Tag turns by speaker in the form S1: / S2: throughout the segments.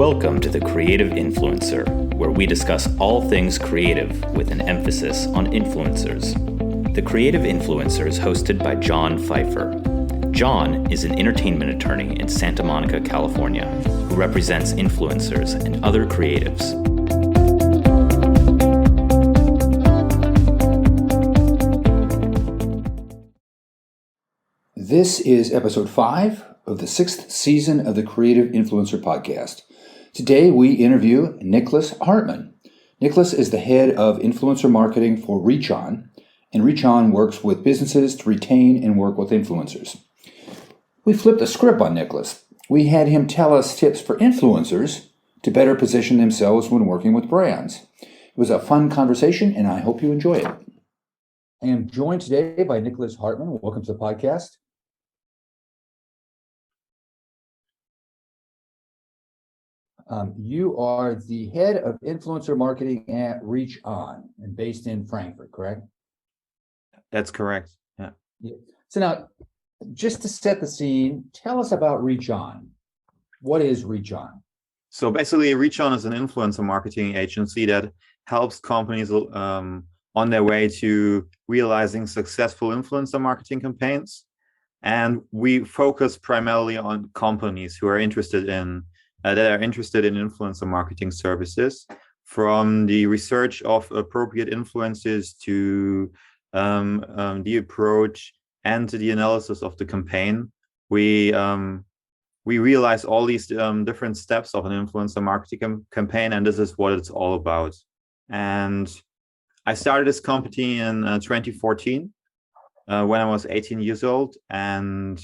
S1: Welcome to The Creative Influencer, where we discuss all things creative with an emphasis on influencers. The Creative Influencer is hosted by John Pfeiffer. John is an entertainment attorney in Santa Monica, California, who represents influencers and other creatives.
S2: This is episode 5 of the 6th season of the Creative Influencer podcast. Today we interview Niklas Hartmann. Niklas is the head of influencer marketing for ReachOn, and ReachOn works with businesses to retain and work with influencers. We flipped the script on Niklas. We had him tell us tips for influencers to better position themselves when working with brands. It was a fun conversation, and I hope you enjoy it. I am joined today by Niklas Hartmann. Welcome to the podcast. You are the head of influencer marketing at ReachOn and based in Frankfurt, correct?
S3: That's correct. Yeah.
S2: So now, just to set the scene, tell us about ReachOn. What is ReachOn?
S3: So basically, ReachOn is an influencer marketing agency that helps companies on their way to realizing successful influencer marketing campaigns. And we focus primarily on companies who are interested in influencer marketing services, from the research of appropriate influencers to the approach and to the analysis of the campaign. We realize all these different steps of an influencer marketing campaign, and this is what it's all about. And I started this company in 2014 when I was 18 years old, and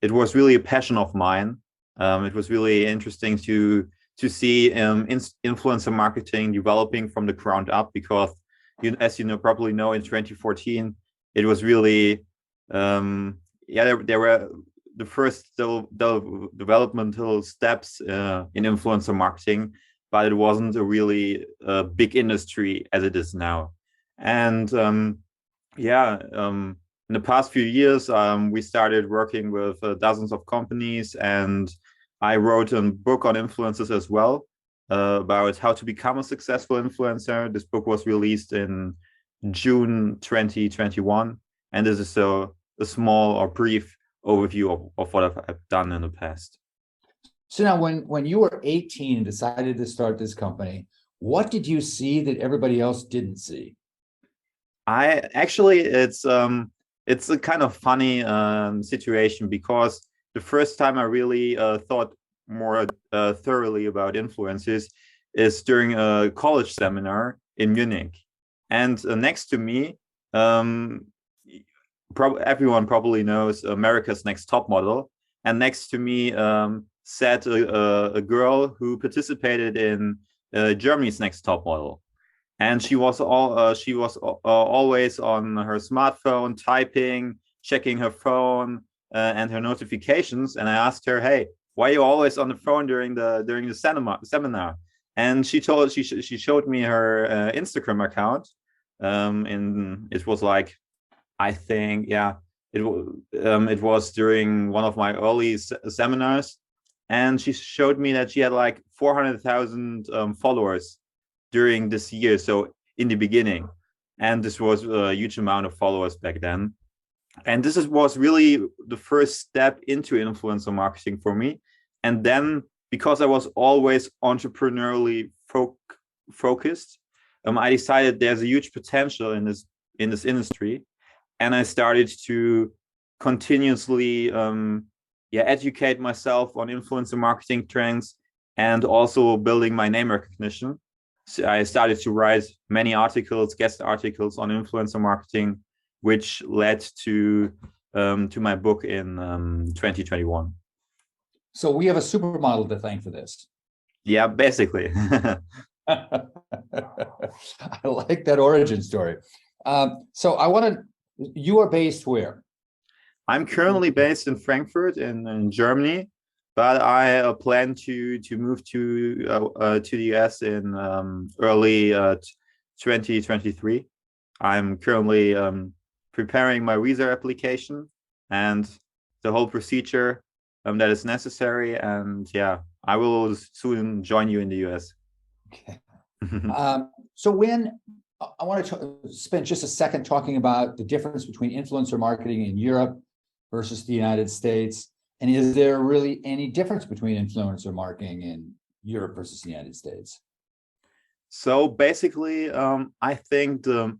S3: it was really a passion of mine. It was really interesting to see influencer marketing developing from the ground up, because as you probably know, in 2014 it was really there were the first developmental steps in influencer marketing, but it wasn't a really big industry as it is now. And in the past few years, we started working with dozens of companies, and I wrote a book on influencers as well, about how to become a successful influencer. This book was released in June 2021, and this is a small or brief overview of what I've done in the past.
S2: So now, when you were 18 and decided to start this company, what did you see that everybody else didn't see?
S3: It's a kind of funny situation, because the first time I really thought more thoroughly about influencers is during a college seminar in Munich. And next to me, everyone probably knows America's Next Top Model. And next to me sat a girl who participated in Germany's Next Top Model. And she was always on her smartphone, typing, checking her phone and her notifications. And I asked her, "Hey, why are you always on the phone during the seminar?" And she showed me her Instagram account, and it was like, I think, it was during one of my early seminars, and she showed me that she had like 400,000 followers during this year, so in the beginning. And this was a huge amount of followers back then. And this was really the first step into influencer marketing for me. And then, because I was always entrepreneurially focused, I decided there's a huge potential in this industry, and I started to continuously educate myself on influencer marketing trends and also building my name recognition. So I started to write many guest articles on influencer marketing, which led to my book in 2021.
S2: So we have a supermodel to thank for this.
S3: Yeah, basically.
S2: I like that origin story. So you are based where?
S3: I'm currently based in Frankfurt in Germany, but I plan to move to the US in early 2023. I'm currently preparing my visa application, and the whole procedure that is necessary. And yeah, I will soon join you in the US.
S2: Okay. So when I want to spend just a second talking about the difference between influencer marketing in Europe versus the United States. And is there really any difference between influencer marketing in Europe versus the United States?
S3: So basically, I think the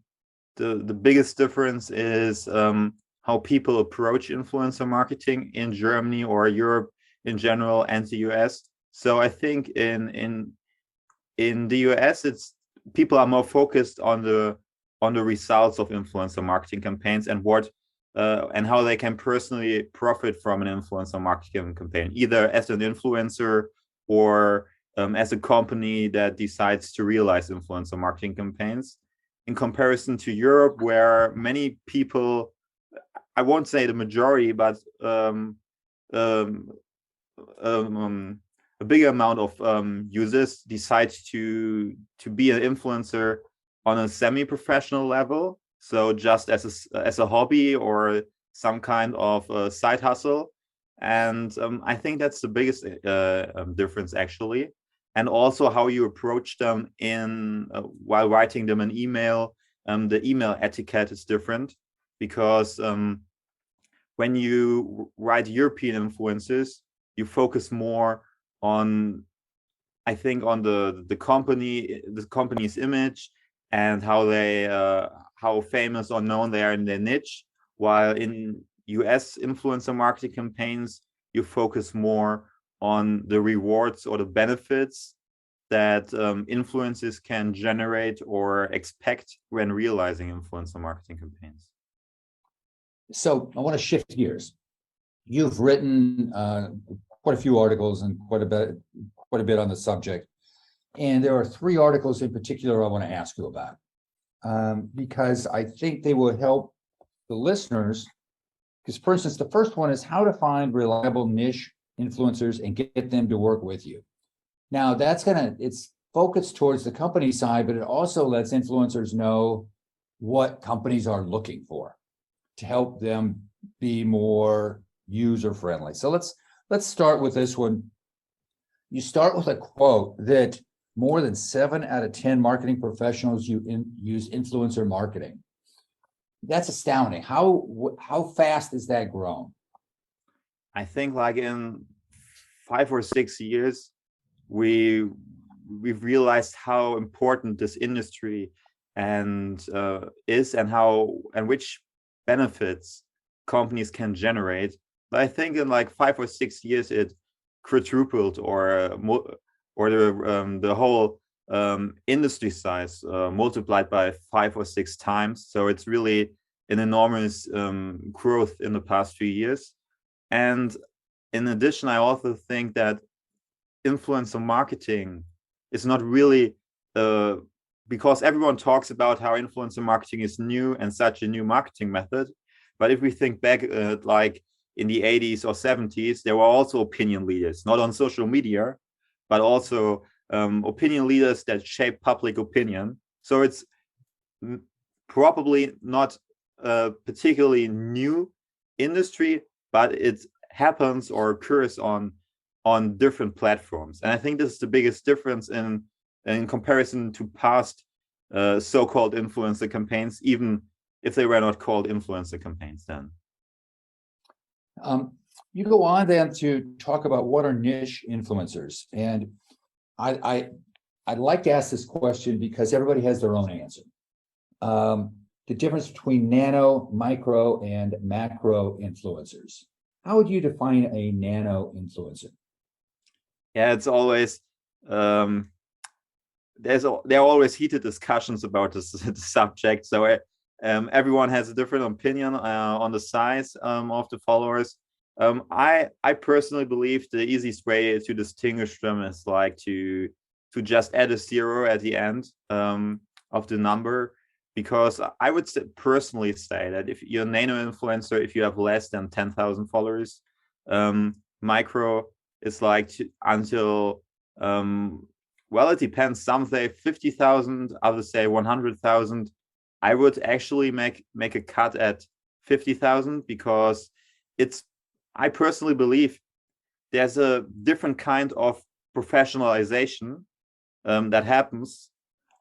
S3: biggest difference is how people approach influencer marketing in Germany or Europe in general and the US. So I think in the US, it's people are more focused on the results of influencer marketing campaigns and what and how they can personally profit from an influencer marketing campaign, either as an influencer or as a company that decides to realize influencer marketing campaigns. In comparison to Europe, where many people, I won't say the majority, but a bigger amount of users decide to be an influencer on a semi-professional level, so just as a hobby or some kind of side hustle. And I think that's the biggest difference, actually. And also how you approach them in while writing them an email. The email etiquette is different because when you write European influencers, you focus more on, I think, on the company's image and how they how famous or known they are in their niche. While in US influencer marketing campaigns, you focus more on the rewards or the benefits that influencers can generate or expect when realizing influencer marketing campaigns.
S2: So I want to shift gears. You've written quite a few articles and quite a bit on the subject. And there are 3 articles in particular I want to ask you about because I think they will help the listeners. Because, for instance, the first one is how to find reliable niche influencers and get them to work with you. Now, it's focused towards the company side, but it also lets influencers know what companies are looking for to help them be more user-friendly. So let's start with this one. You start with a quote that more than 7 out of 10 marketing professionals use influencer marketing. That's astounding. How fast is that grown?
S3: I think like in 5 or 6 years, we've realized how important this industry and is, and which benefits companies can generate. But I think in like 5 or 6 years, it quadrupled or the whole industry size multiplied by 5 or 6 times. So it's really an enormous growth in the past few years. And in addition, I also think that influencer marketing is not really because everyone talks about how influencer marketing is new and such a new marketing method. But if we think back like in the 80s or 70s, there were also opinion leaders, not on social media, but also opinion leaders that shape public opinion. So it's probably not a particularly new industry, but it happens or occurs on different platforms. And I think this is the biggest difference in comparison to past so-called influencer campaigns, even if they were not called influencer campaigns then.
S2: You go on then to talk about what are niche influencers. And I'd like to ask this question because everybody has their own answer. The difference between nano, micro, and macro influencers. How would you define a nano influencer?
S3: Yeah, it's always there are always heated discussions about this subject. So everyone has a different opinion on the size of the followers. I personally believe the easiest way to distinguish them is like to just add a 0 at the end of the number, because I would personally say that if you're a nano influencer, if you have less than 10,000 followers, micro is like until well, it depends. Some say 50,000, others say 100,000. I would actually make a cut at 50,000 because I personally believe there's a different kind of professionalization that happens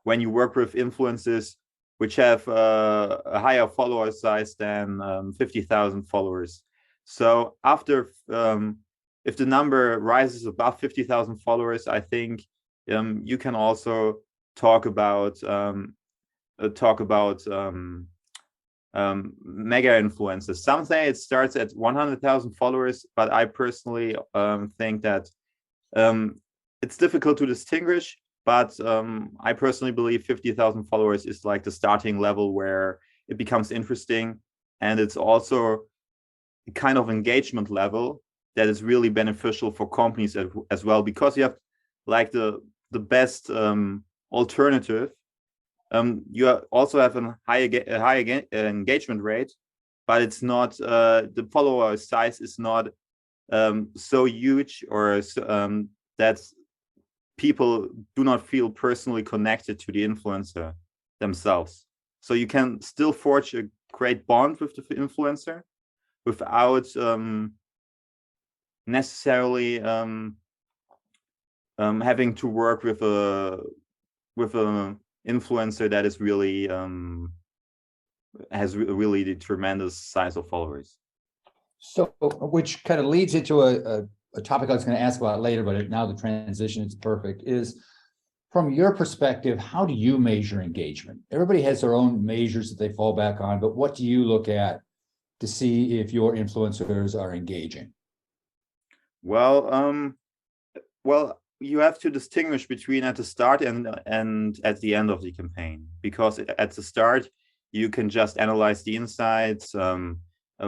S3: when you work with influencers which have a higher follower size than 50,000 followers. So after, if the number rises above 50,000 followers, I think you can also talk about mega influencers. Some say it starts at 100,000 followers, but I personally think that it's difficult to distinguish. But I personally believe 50,000 followers is like the starting level where it becomes interesting, and it's also a kind of engagement level that is really beneficial for companies as well, because you have like the best alternative. You also have a high engagement rate, but it's not the follower size is not so huge, or that people do not feel personally connected to the influencer themselves. So you can still forge a great bond with the influencer without necessarily having to work with a influencer that is really has really the tremendous size of followers.
S2: So, which kind of leads into a topic I was going to ask about later, but now the transition is perfect, is from your perspective, how do you measure engagement? Everybody has their own measures that they fall back on, but what do you look at to see if your influencers are engaging?
S3: Well, you have to distinguish between at the start and at the end of the campaign, because at the start you can just analyze the insights.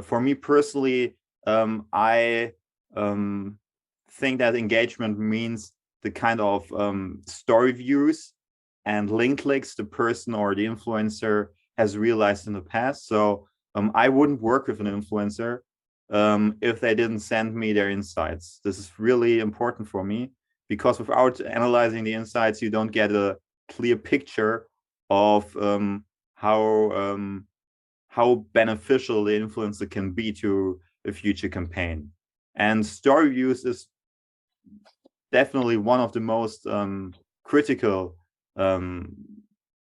S3: For me personally, I think that engagement means the kind of story views and link clicks the person or the influencer has realized in the past. So I wouldn't work with an influencer if they didn't send me their insights. This is really important for me, because without analyzing the insights, you don't get a clear picture of how beneficial the influencer can be to a future campaign. And story views is definitely one of the most critical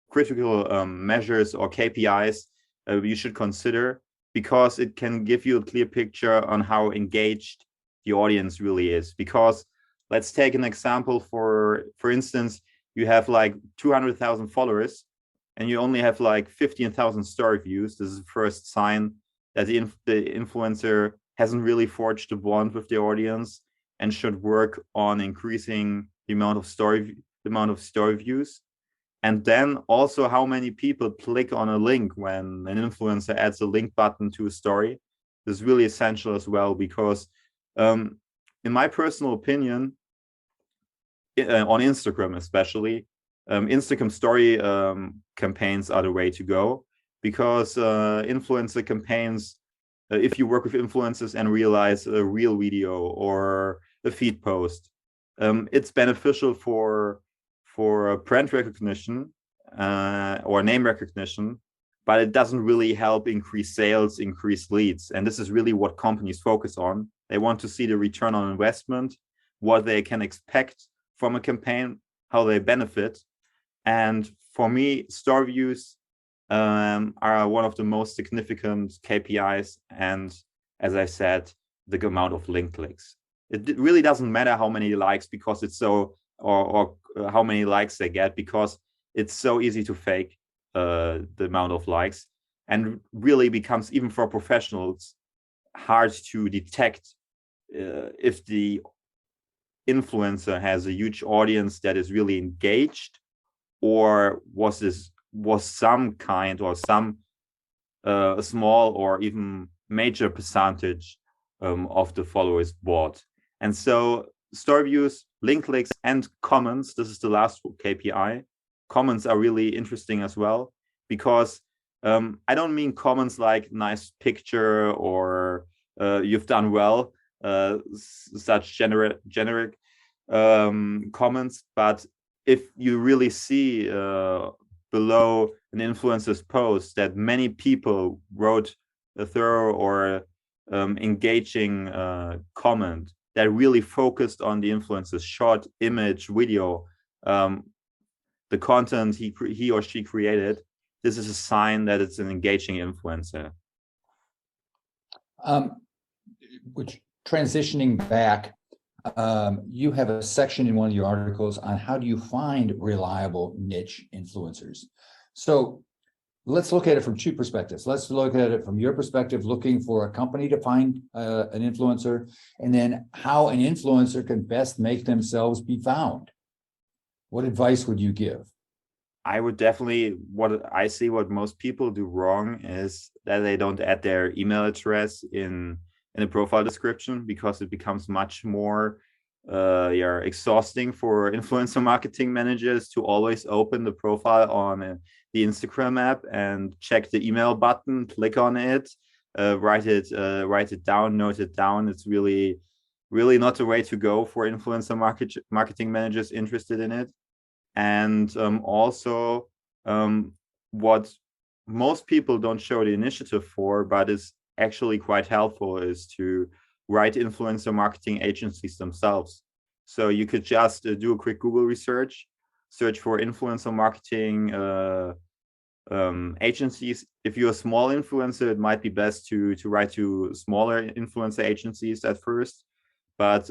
S3: measures or KPIs you should consider, because it can give you a clear picture on how engaged the audience really is. Because let's take an example. For instance, you have like 200,000 followers and you only have like 15,000 story views. This is the first sign that the influencer hasn't really forged a bond with the audience and should work on increasing the amount of story views. And then also how many people click on a link when an influencer adds a link button to a story. This is really essential as well, because in my personal opinion, on Instagram especially, Instagram story campaigns are the way to go, because influencer campaigns, if you work with influencers and realize a real video or a feed post, it's beneficial for brand recognition or name recognition, but it doesn't really help increase sales, increase leads. And this is really what companies focus on. They want to see the return on investment, what they can expect from a campaign, how they benefit. And for me, story views are one of the most significant KPIs. And as I said, the amount of link clicks. It really doesn't matter how many likes, because it's so, or how many likes they get, because it's so easy to fake the amount of likes, and really becomes, even for professionals, hard to detect if the influencer has a huge audience that is really engaged, or was some kind or some small or even major percentage of the followers bought. And so story views, link clicks, and comments, this is the last KPI. Comments are really interesting as well, because I don't mean comments like nice picture or you've done well, such generic comments. But if you really see below an influencer's post that many people wrote a thorough or engaging comment, that really focused on the influencer's short, image, video, the content he or she created, this is a sign that it's an engaging influencer.
S2: Which, transitioning back, you have a section in one of your articles on how do you find reliable niche influencers. So let's look at it from two perspectives. Let's look at it from your perspective, looking for a company to find an influencer, and then how an influencer can best make themselves be found. What advice would you give?
S3: I would definitely, what most people do wrong is that they don't add their email address in a profile description, because it becomes much more exhausting for influencer marketing managers to always open the profile on the Instagram app and check the email button, click on it, write it down, note it down. It's really not the way to go for influencer marketing managers interested in it. And also, what most people don't show the initiative for, but is actually quite helpful, is to write influencer marketing agencies themselves. So you could just do a quick Google research, search for influencer marketing agencies. If you're a small influencer, it might be best to write to smaller influencer agencies at first. But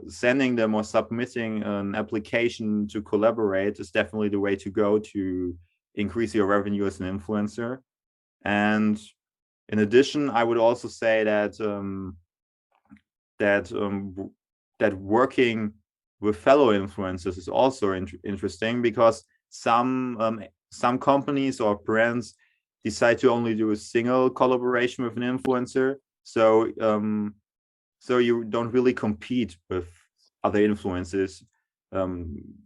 S3: sending them or submitting an application to collaborate is definitely the way to go to increase your revenue as an influencer. And in addition, I would also say that that working with fellow influencers is also interesting, because some companies or brands decide to only do a single collaboration with an influencer. So you don't really compete with other influencers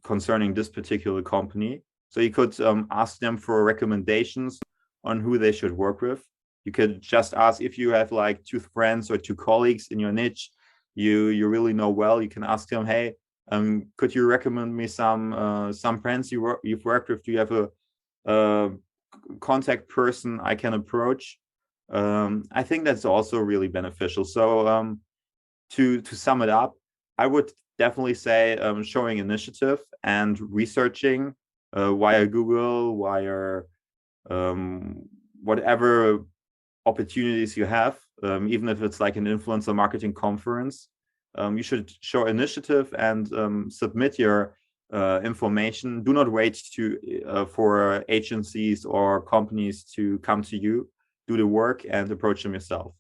S3: concerning this particular company. So you could ask them for recommendations on who they should work with. You could just ask, if you have like 2 friends or 2 colleagues in your niche you really know well, you can ask them, hey, could you recommend me some friends you've worked with? Do you have a contact person I can approach? I think that's also really beneficial. So to sum it up, I would definitely say showing initiative and researching via Google, via whatever opportunities you have, even if it's like an influencer marketing conference. You should show initiative and submit your information. Do not wait for agencies or companies to come to you. Do the work and approach them yourself.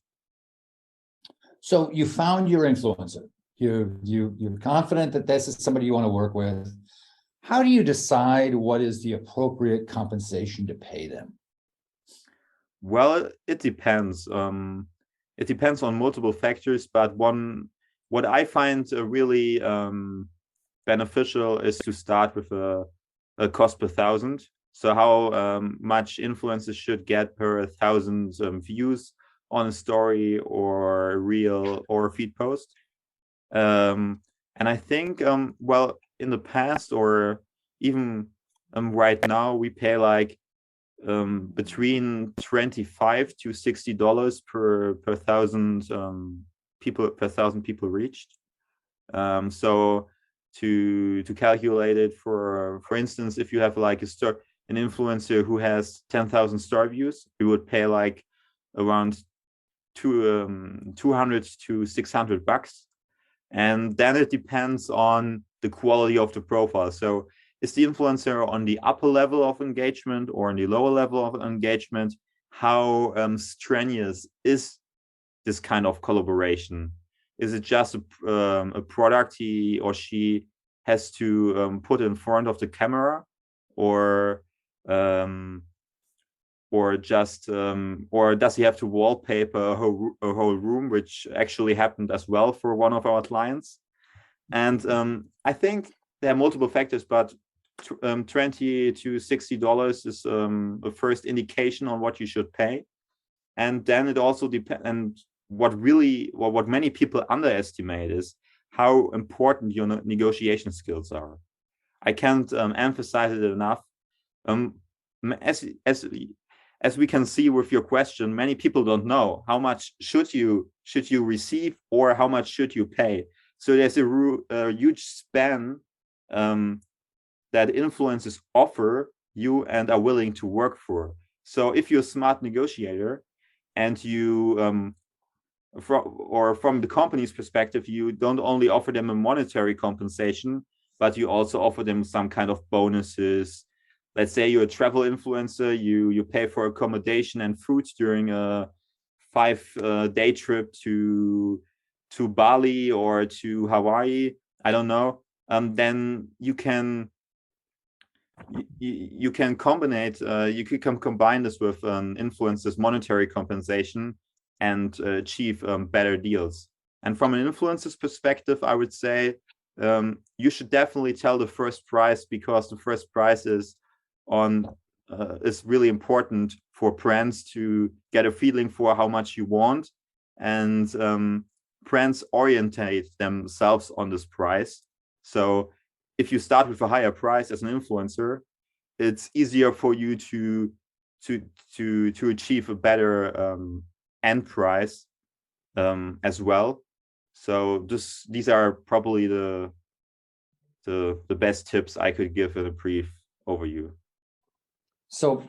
S2: So you found your influencer. You're confident that this is somebody you want to work with. How do you decide what is the appropriate compensation to pay them?
S3: Well, it depends. It depends on multiple factors, but what I find really beneficial is to start with a cost per thousand. So how much influencers should get per 1,000 views on a story or a reel or a feed post. And I think, well, in the past or even right now, we pay like between $25 to $60 per 1,000 people reached. So to calculate it, for instance, if you have like an influencer who has 10,000 star views, we would pay like around $200 to $600, and then it depends on the quality of the profile. So is the influencer on the upper level of engagement or on the lower level of engagement? How strenuous is this kind of collaboration? Is it just a product he or she has to put in front of the camera, or just or does he have to wallpaper a whole room, which actually happened as well for one of our clients? And I think there are multiple factors, but $20 to $60 is a first indication on what you should pay. And then it also depends. And what many people underestimate is how important your negotiation skills are. I can't emphasize it enough. as we can see with your question, many people don't know how much should you receive or how much should you pay. So there's a huge span that influencers offer you and are willing to work for. So if you're a smart negotiator and you from the company's perspective, you don't only offer them a monetary compensation, but you also offer them some kind of bonuses. Let's say you're a travel influencer, you pay for accommodation and food during a 5-day trip to Bali or to Hawaii. I don't know. Then you can combine this with an influencer's monetary compensation and achieve better deals. And from an influencer's perspective, I would say you should definitely tell the first price, because the first price is really important for brands to get a feeling for how much you want, and brands orientate themselves on this price. So if you start with a higher price as an influencer, it's easier for you to achieve a better end price as well. So these are probably the best tips I could give in a brief overview.
S2: So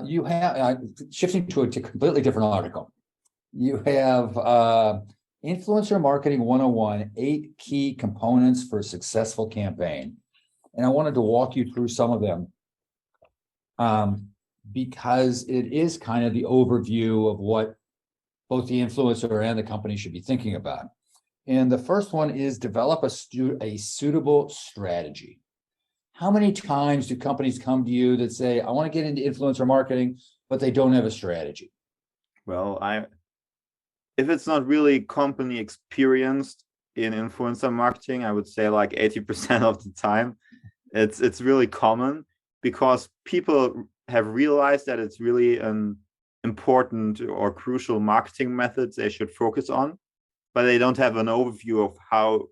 S2: you have, shifting to a completely different article, you have Influencer Marketing 101, 8 key components for a successful campaign. And I wanted to walk you through some of them because it is kind of the overview of what both the influencer and the company should be thinking about. And the first one is develop a suitable strategy. How many times do companies come to you that say, I want to get into influencer marketing, but they don't have a strategy?
S3: Well, if it's not really company experienced in influencer marketing, I would say like 80% of the time, it's really common, because people have realized that it's really an important or crucial marketing method they should focus on, but they don't have an overview of how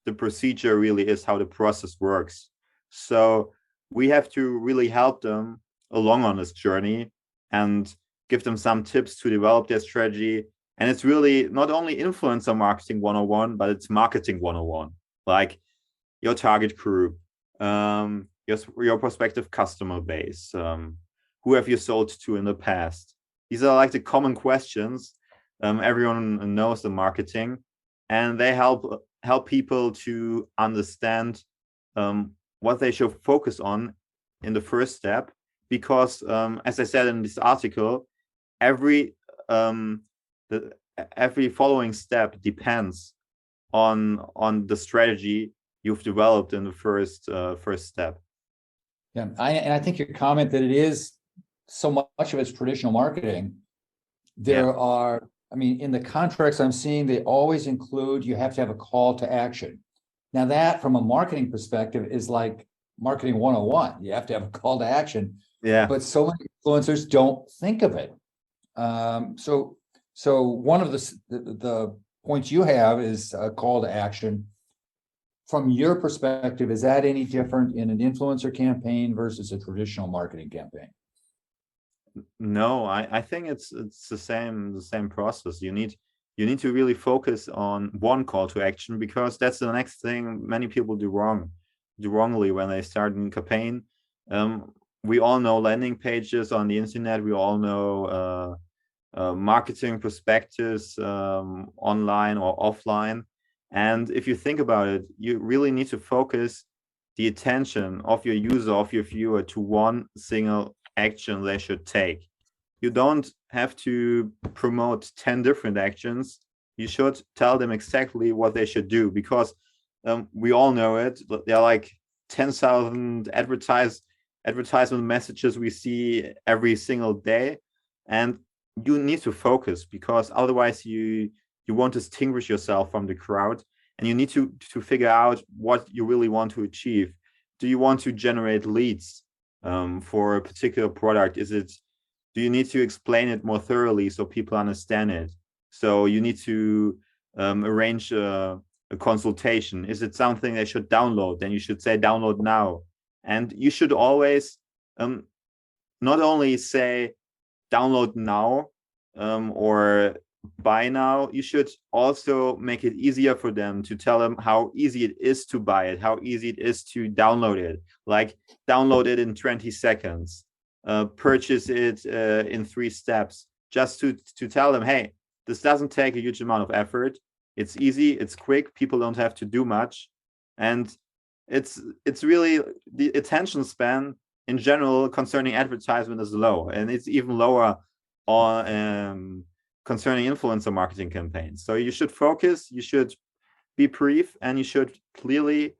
S3: the procedure really is, how the process works. So we have to really help them along on this journey and give them some tips to develop their strategy. And it's really not only influencer marketing 101, but it's marketing 101, like your target group, your prospective customer base, who have you sold to in the past? These are like the common questions. Everyone knows the marketing, and they help people to understand what they should focus on in the first step. Because as I said in this article, every following step depends on the strategy you've developed in the first step.
S2: Yeah, I think your comment that it is so much of it's traditional marketing. There are, I mean, in the contracts I'm seeing, they always include you have to have a call to action. Now that, from a marketing perspective, is like marketing 101. You have to have a call to action.
S3: Yeah.
S2: But so many influencers don't think of it. So one of the points you have is a call to action. From your perspective, is that any different in an influencer campaign versus a traditional marketing campaign?
S3: No, I think it's the same process. You need to really focus on one call to action, because that's the next thing many people do wrongly when they start a campaign. We all know landing pages on the internet. We all know marketing prospectus online or offline. And if you think about it, you really need to focus the attention of your user, of your viewer, to one single action they should take. You don't have to promote 10 different actions. You should tell them exactly what they should do, because we all know it. There are like 10,000 advertisement messages we see every single day, and you need to focus, because otherwise you won't distinguish yourself from the crowd. And you need to figure out what you really want to achieve. Do you want to generate leads for a particular product? Do you need to explain it more thoroughly so people understand it? So you need to arrange a consultation. Is it something they should download? Then you should say download now. And you should always not only say download now or buy now, you should also make it easier for them, to tell them how easy it is to buy it, how easy it is to download it. Like, download it in 20 seconds, purchase it in 3 steps, just to tell them, hey, this doesn't take a huge amount of effort. It's easy, it's quick, people don't have to do much. And it's really, the attention span in general concerning advertisement is low, and it's even lower on concerning influencer marketing campaigns. So you should focus, you should be brief, and you should clearly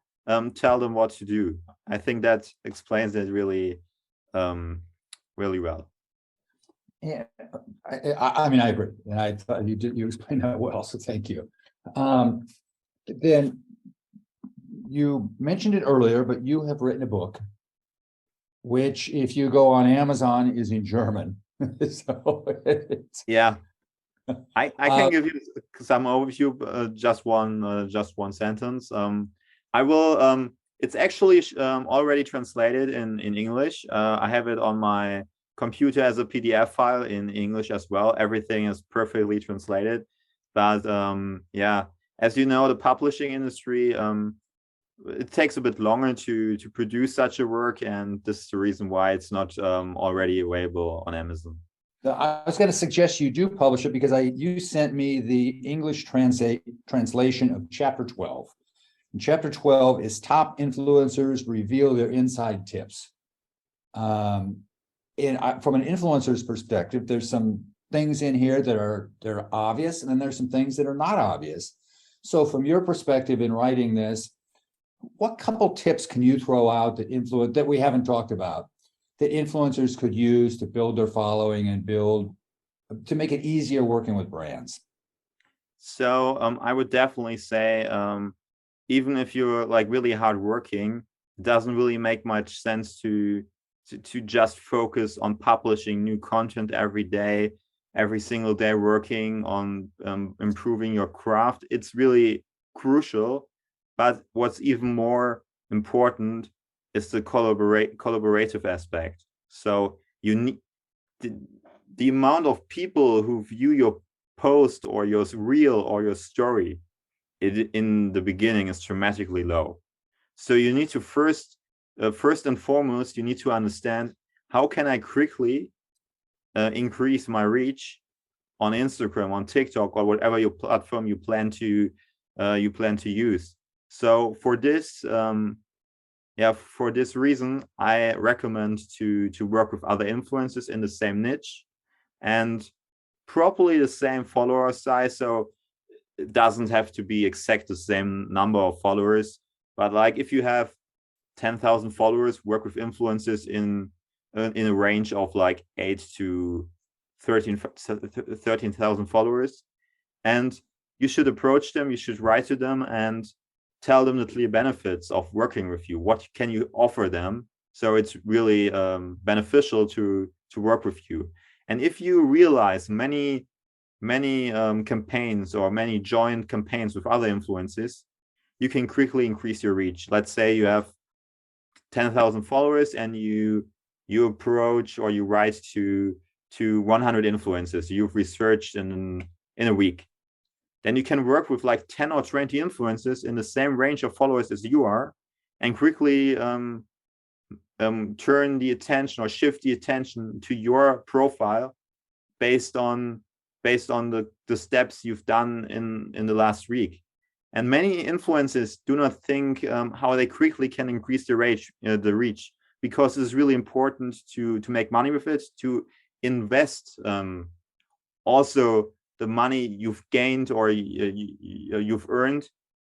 S3: tell them what to do. I think that explains it really, really well.
S2: Yeah, I mean, I agree, and I thought you explained that well, so thank you. Then you mentioned it earlier, but you have written a book, which, if you go on Amazon, is in German. So
S3: yeah, I can give you some overview, just one sentence. I will. It's actually already translated in English. I have it on my computer as a PDF file in English as well. Everything is perfectly translated. But yeah, as you know, the publishing industry, it takes a bit longer to produce such a work, and this is the reason why it's not already available on Amazon.
S2: I was going to suggest you do publish it, because you sent me the English translation of chapter 12. And chapter 12 is Top Influencers Reveal Their Inside Tips. From an influencer's perspective, there's some things in here that they're obvious, and then there's some things that are not obvious. So from your perspective in writing this, what couple tips can you throw out that we haven't talked about, that influencers could use to build their following and to make it easier working with brands?
S3: So I would definitely say, even if you're like really hardworking, it doesn't really make much sense to just focus on publishing new content every day, every single day, working on improving your craft. It's really crucial, but what's even more important is the collaborative aspect. So you need the amount of people who view your post or your reel or your story in the beginning is dramatically low. So you need to first and foremost, you need to understand, how can I quickly increase my reach on Instagram, on TikTok, or whatever your platform you plan to use. So for this, for this reason, I recommend to work with other influencers in the same niche and probably the same follower size. So it doesn't have to be exact the same number of followers, but like if you have 10,000 followers, work with influencers in a range of like 8 to 13,000 followers, and you should approach them, you should write to them and tell them the clear benefits of working with you. What can you offer them? So it's really beneficial to work with you. And if you realize many campaigns or many joint campaigns with other influencers, you can quickly increase your reach. Let's say you have 10,000 followers and you approach or you write to 100 influencers you've researched in a week. Then you can work with like 10 or 20 influencers in the same range of followers as you are, and quickly turn the attention or shift the attention to your profile based on the steps you've done in the last week. And many influencers do not think how they quickly can increase the reach, because it's really important to make money with it, to invest also the money you've gained or you've earned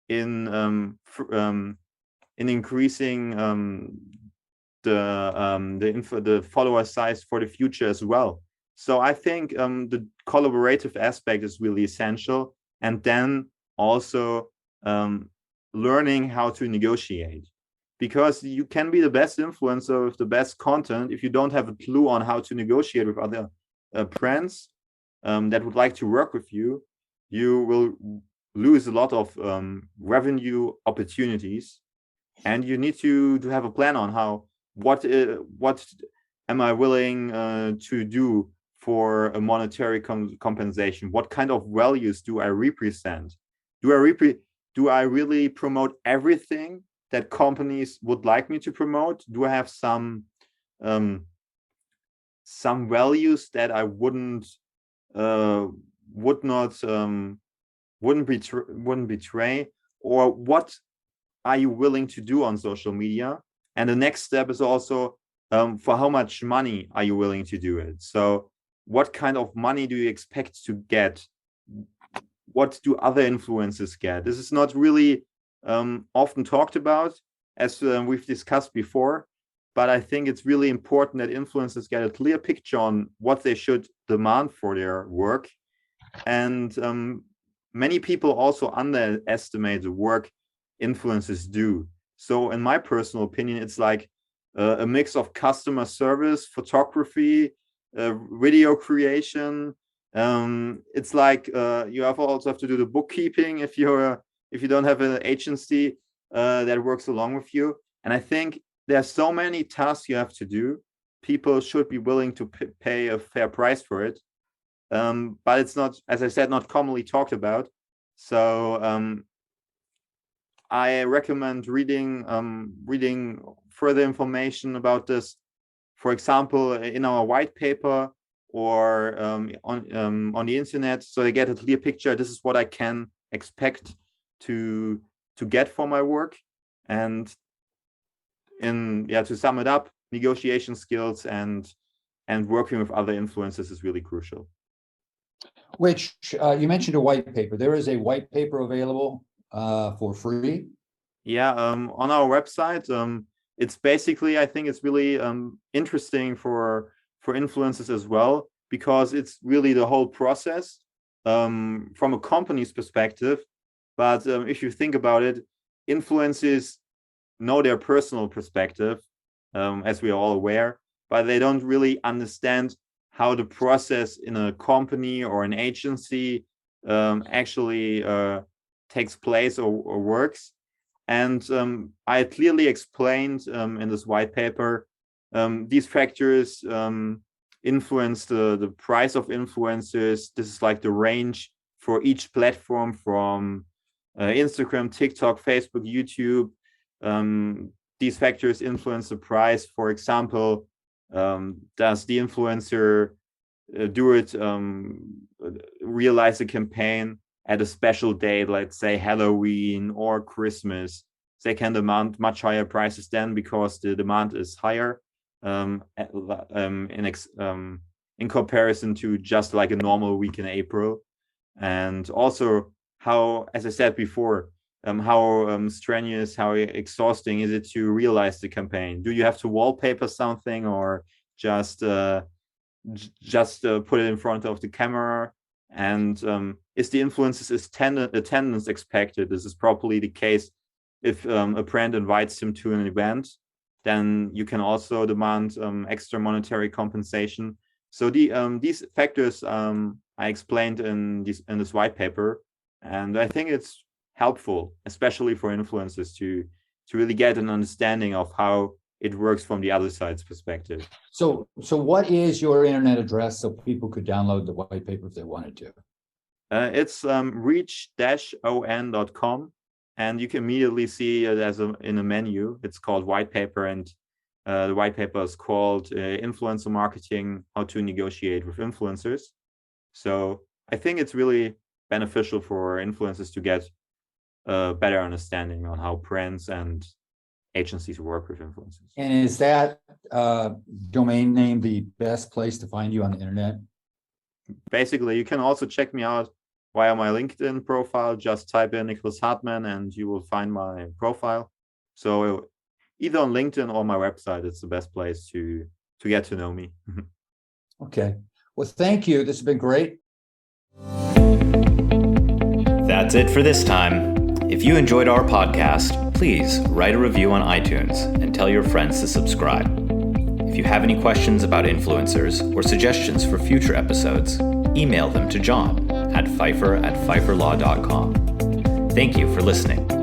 S3: in increasing the follower size for the future as well. So I think the collaborative aspect is really essential, and then also learning how to negotiate, because you can be the best influencer with the best content if you don't have a clue on how to negotiate with other brands that would like to work with you. You will lose a lot of revenue opportunities, and you need to have a plan on what am I willing to do for a monetary compensation? What kind of values do I represent? Do I really promote everything that companies would like me to promote? Do I have some values that I wouldn't betray? Or what are you willing to do on social media? And the next step is also for how much money are you willing to do it? So what kind of money do you expect to get? What do other influencers get? This is not really often talked about, as we've discussed before, but I think it's really important that influencers get a clear picture on what they should demand for their work. And many people also underestimate the work influencers do. So in my personal opinion, it's like a mix of customer service, photography, video creation. It's like you also have to do the bookkeeping if you don't have an agency that works along with you. And I think there's so many tasks you have to do. People should be willing to pay a fair price for it. But it's not, as I said, not commonly talked about. So I recommend reading further information about this. For example, in our white paper or on the internet, so they get a clear picture. This is what I can expect to get for my work. And to sum it up, negotiation skills and working with other influencers is really crucial.
S2: Which you mentioned a white paper. There is a white paper available for free.
S3: Yeah, on our website. It's basically, I think it's really interesting for influencers as well, because it's really the whole process from a company's perspective. But if you think about it, influencers know their personal perspective, as we are all aware, but they don't really understand how the process in a company or an agency actually takes place or works. And I clearly explained in this white paper these factors influence the price of influencers. This is like the range for each platform, from Instagram, TikTok, Facebook, YouTube. These factors influence the price. For example, does the influencer realize a campaign at a special date, let's say Halloween or Christmas? They can demand much higher prices then, because the demand is higher in comparison to just like a normal week in April. And also how, as I said before, how strenuous, how exhausting is it to realize the campaign? Do you have to wallpaper something, or just put it in front of the camera? And is the influencer's attendance expected? This is probably the case if a brand invites him to an event. Then you can also demand extra monetary compensation. So these factors I explained in this white paper, and I think it's helpful, especially for influencers, to really get an understanding of how it works from the other side's perspective.
S2: So what is your internet address so people could download the white paper if they wanted to?
S3: It's reach-on.com, and you can immediately see it in a menu. It's called white paper, and the white paper is called Influencer Marketing: How to Negotiate with Influencers. So I think it's really beneficial for influencers to get a better understanding on how brands and agencies work with influencers.
S2: And is that domain name the best place to find you on the internet?
S3: Basically, you can also check me out via my LinkedIn profile. Just type in Niklas Hartmann and you will find my profile. So either on LinkedIn or my website, it's the best place to get to know me.
S2: Okay. Well, thank you. This has been great.
S1: That's it for this time. If you enjoyed our podcast, please write a review on iTunes and tell your friends to subscribe. If you have any questions about influencers or suggestions for future episodes, email them to John at Pfeiffer@pfeifferlaw.com. Thank you for listening.